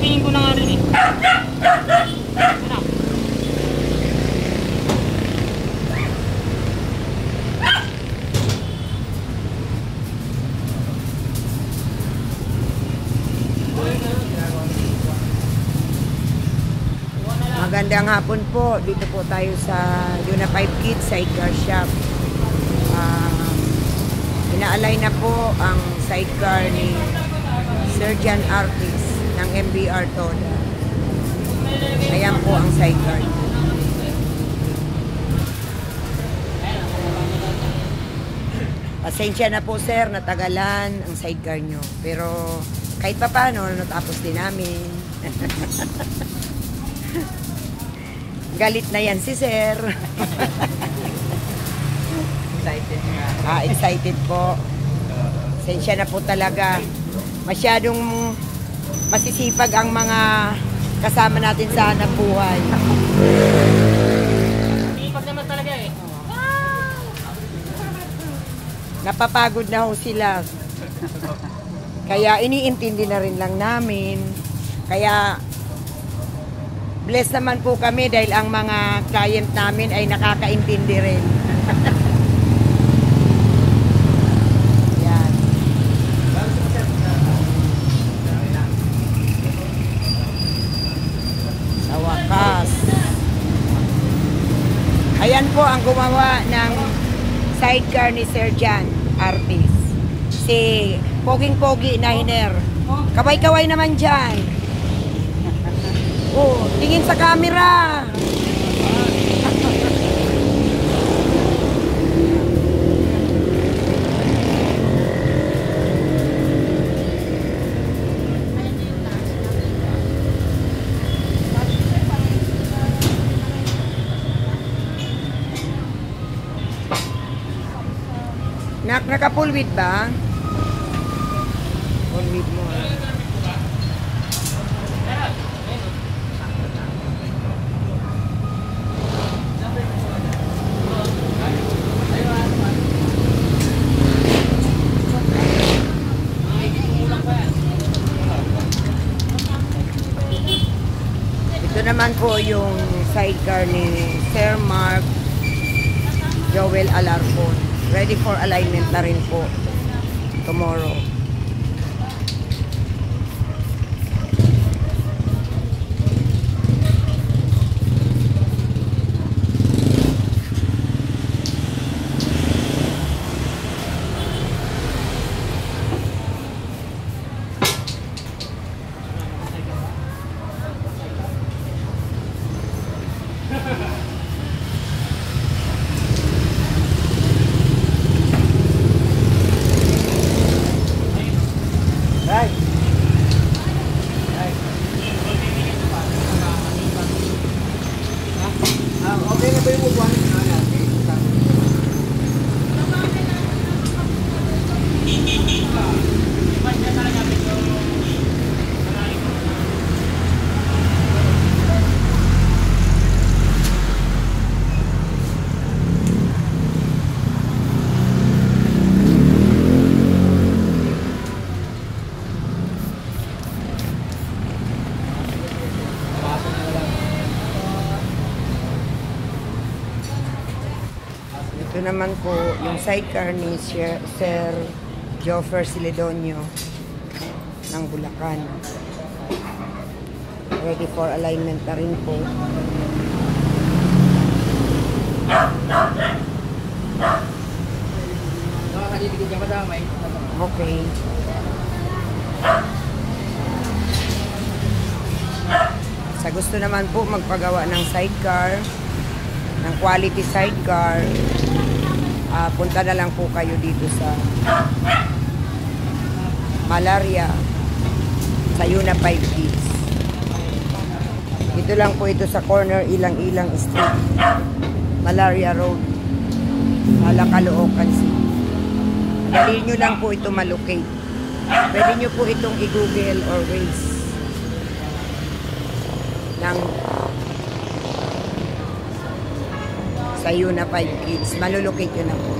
Pagtingin ko na nga rin eh. Ano? Magandang hapon po. Dito po tayo sa Yuna 5 Kids Sidecar Shop. Inaalay na po ang sidecar ni Sir Jan Artis ng MBR Toda. Ayan po ang sidecar. Pasensya na po sir, natagalan ang sidecar nyo. Pero kahit pa paano, natapos din namin. Galit na yan si sir. Excited nga. Excited po. Pasensya na po talaga. Masyadong masisipag ang mga kasama natin sa hanap buhay. Sipag naman talaga eh. Napapagod na ho sila. Kaya iniintindi na rin lang namin. Kaya blessed naman po kami dahil ang mga client namin ay nakakaintindi rin. Yan. Sa wakas. Ayan po ang gumawa ng sidecar ni Sir Jan Artis. Si Poging-Pogi na hiner. Kaway-kaway naman dyan. Oh, tingin sa camera. Naka-pulwid ba? Pulwid mo. Ito naman po yung sidecar ni Sir Mark Joel Alarcon. Ready for alignment na rin po tomorrow. Okay na ba yung upuan? Ito naman po yung sidecar ni Sir Joffer Celedonio ng Bulacan. Ready for alignment na rin po. Okay. Sa gusto naman po magpagawa ng sidecar, ng quality sidecar, punta na lang po kayo dito sa Malaria sa Yuna 5 Kids. Dito lang po ito sa corner Ilang-Ilang Street, Malaria Road, Caloocan City. Dali nyo lang po ito malocate. Pwede nyo po itong i-google or Waze ng sa Yuna 5 Kids. Malulocate yun na po.